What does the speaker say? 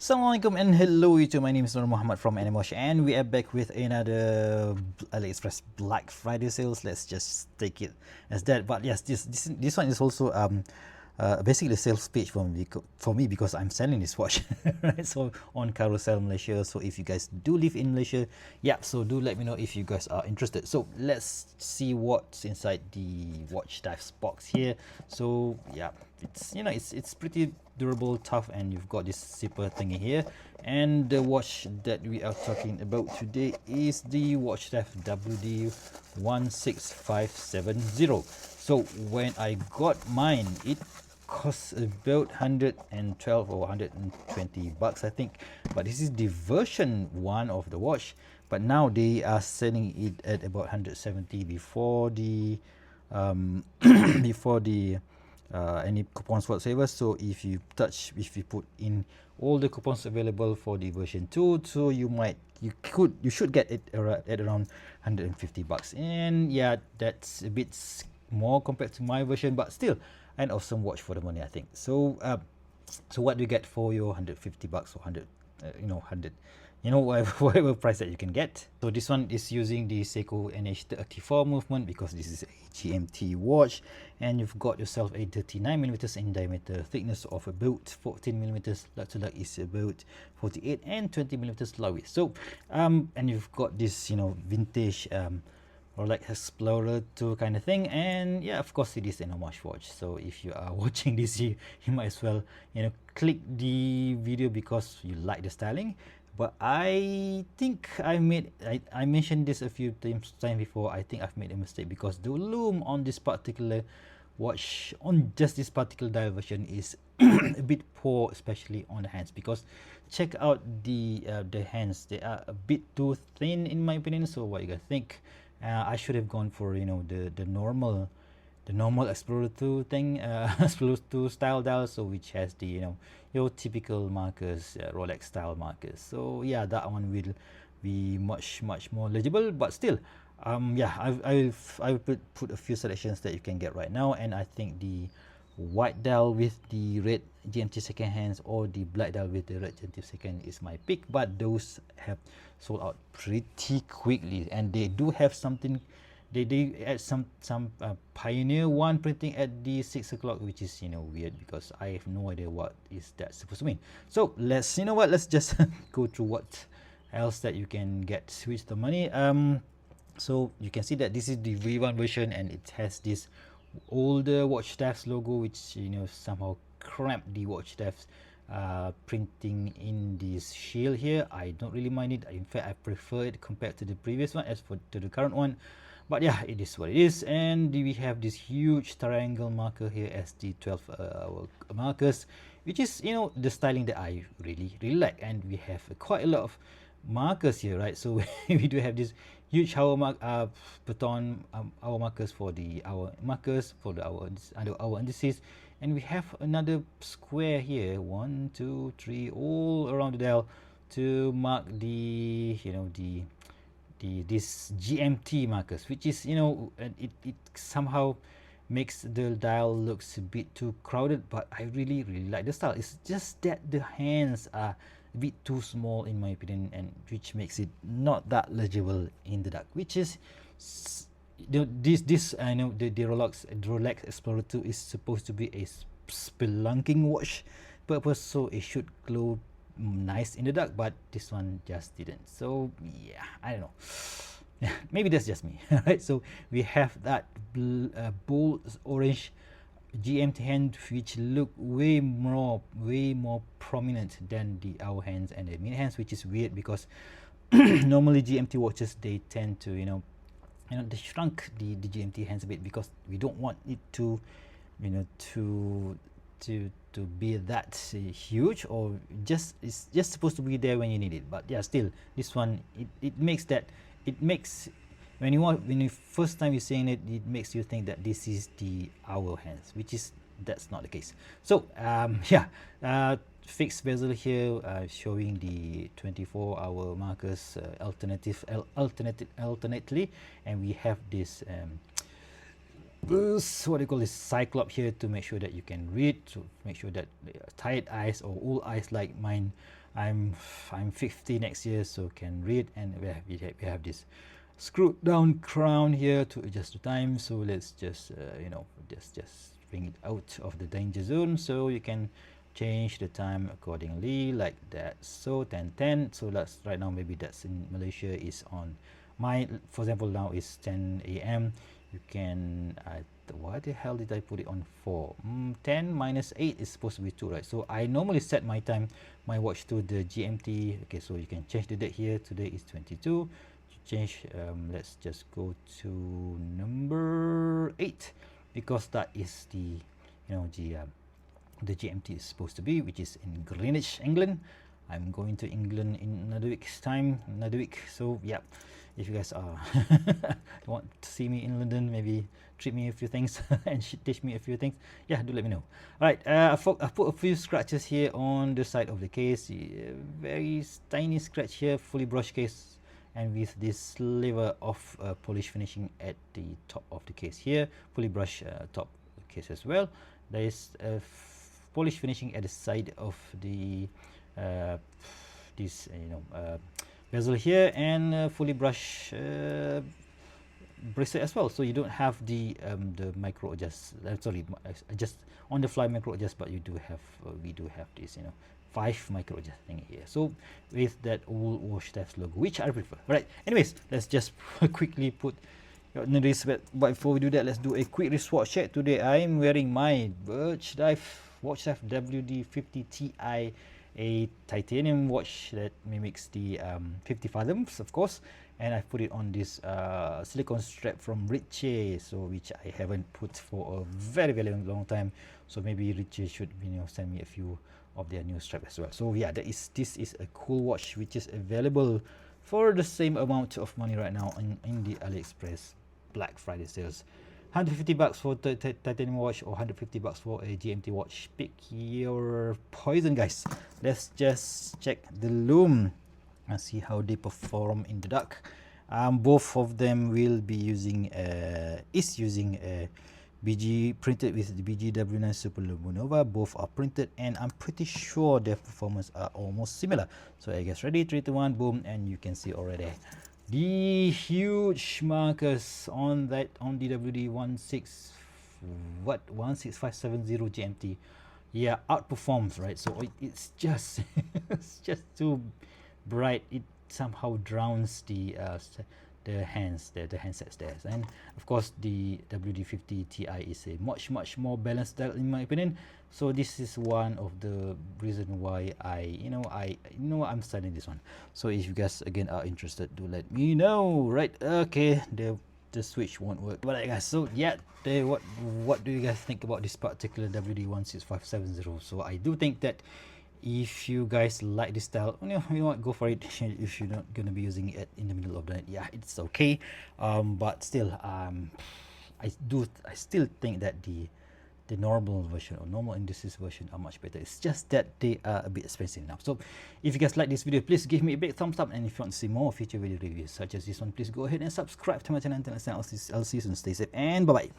Assalamualaikum and hello YouTube, my name is Nur Muhammad from Animash and we are back with another AliExpress Black Friday sales. Let's just take it as that. But yes, this one is also basically a sales page for me because I'm selling this watch right, so on Carousel Malaysia. So if you guys do live in Malaysia, yeah, so do let me know if you guys are interested. So let's see what's inside the WatchDives box here. So yeah, it's pretty durable, tough, and you've got this zipper thingy here. And the watch that we are talking about today is the WatchDives WD16570. So when I got mine, it costs about 112 or 120 bucks, I think. But this is the version 1 of the watch, but now they are selling it at about 170 before the before the any coupons whatsoever. So if you put in all the coupons available for the version 2, so you should get it at around 150 bucks. And yeah, that's a bit more compared to my version, but still an awesome watch for the money, I think. So so what do you get for your 150 bucks or 100 whatever price that you can get. So this one is using the Seiko NH34 movement because this is a GMT watch, and you've got yourself a 39mm in diameter, thickness of about 14mm, lug to lug is about 48, and 20mm low width. So and you've got this vintage Rolex Explorer 2 kind of thing. And yeah, of course it is an homage watch, so if you are watching this, you might as well click the video because you like the styling. But I think I mentioned this a few times before. I think I've made a mistake because the lume on this particular watch, on just this particular dial version, is a bit poor, especially on the hands, because check out the hands. They are a bit too thin in my opinion. So what you guys think? I should have gone for the normal Explorer 2 thing, Explorer 2 style dial, so which has the your typical markers, Rolex style markers. So yeah, that one will be much more legible. But still, yeah, I've put a few selections that you can get right now, and I think the white dial with the red GMT second hands or the black dial with the red GMT second is my pick. But those have sold out pretty quickly, and they do have something. They add some Pioneer one printing at the 6 o'clock, which is weird because I have no idea what is that supposed to mean. So let's let's just go through what else that you can get with the money. So you can see that this is the V1 version, and it has this older WatchDives logo, which somehow cramped the WatchDives printing in this shield here. I don't really mind it. In fact, I prefer it compared to the previous one, as for to the current one. But yeah, it is what it is. And we have this huge triangle marker here as the 12 hour markers, which is the styling that I really like. And we have quite a lot of markers here, right? So we do have this huge hour baton hour markers for the hour markers for the hour indices, and we have another square here, 1 2 3 all around the dial to mark the this GMT markers, which is it somehow makes the dial looks a bit too crowded. But I really like the style. It's just that the hands are a bit too small in my opinion, and which makes it not that legible in the dark, which is this I know the Rolex Explorer 2 is supposed to be a spelunking watch purpose, so it should glow nice in the dark, but this one just didn't. So yeah, I don't know. Yeah, maybe that's just me. Right, so we have that bold orange GMT hand, which look way more prominent than the hour hands and the minute hands, which is weird because normally GMT watches, they tend to they shrunk the GMT hands a bit because we don't want it to to be that huge, or it's just supposed to be there when you need it. But yeah, still this one, it makes when you first time you're seeing it, it makes you think that this is the hour hands, which is that's not the case. So yeah, fixed bezel here, showing the 24-hour markers alternately, and we have this what do you call this, cyclops here to make sure that you can read, to make sure that tired eyes or all eyes like mine I'm 50 next year, so can read. And we have this screwed down crown here to adjust the time. So let's just you know, just bring it out of the danger zone, so you can change the time accordingly, like that. So 10:10. So that's right now, maybe that's in Malaysia is on my, for example, now is 10 a.m. You can why the hell did I put it on 4? 10 minus 8 is supposed to be 2, right? So I normally set my time, my watch, to the GMT. Okay, so you can change the date here. Today is 22. Change, let's just go to number 8, because that is the, you know, the GMT is supposed to be, which is in Greenwich, England. I'm going to England in another week's time, so yeah, if you guys are want to see me in London, maybe treat me a few things and teach me a few things, yeah, do let me know. All right, I put a few scratches here on the side of the case, very tiny scratch here, fully brushed case, and with this sliver of polish finishing at the top of the case here, fully brushed top case as well. There is a polish finishing at the side of the this bezel here, and fully brush bracelet as well, so you don't have the micro adjust, adjust on the fly micro adjust, but you do have we do have this, you know, 5 micro adjust thing here, so with that old WatchDives logo, which I prefer. Right, anyways, let's just quickly put the wrist, but before we do that, let's do a quick wristwatch check. Today I'm wearing my WatchDives WD16570 Ti, a titanium watch that mimics the 50 fathoms, of course, and I put it on this silicone strap from Ritchie, so which I haven't put for a very long time, so maybe Ritchie should, you know, send me a few of their new strap as well. So yeah, this is a cool watch which is available for the same amount of money right now in the AliExpress Black Friday sales. $150 for the titanium watch, or $150 for a GMT watch. Pick your poison, guys. Let's just check the lume and see how they perform in the dark. Both of them will be using using a BG printed with the BG W9 Super Luminova. Both are printed, and I'm pretty sure their performance are almost similar. So I guess ready, 3, 2, 1, boom, and you can see already the huge markers on the WD16570 GMT. Yeah, outperforms, right? So it's just it's just too bright. It somehow drowns the handsets there. And of course the WD50 Ti is a much more balanced dial, in my opinion. So this is one of the reason why I'm starting this one. So if you guys again are interested, do let me know. Right, okay, the switch won't work, but guys, so yeah, what do you guys think about this particular WD16570? So I do think that if you guys like this style, you know what, go for it. If you're not gonna be using it in the middle of the night, yeah, it's okay. But still, I still think that the normal version or normal indices version are much better. It's just that they are a bit expensive now. So if you guys like this video, please give me a big thumbs up, and if you want to see more future video reviews such as this one, please go ahead and subscribe to my channel. Until next time, I'll see you soon. Stay safe and bye bye.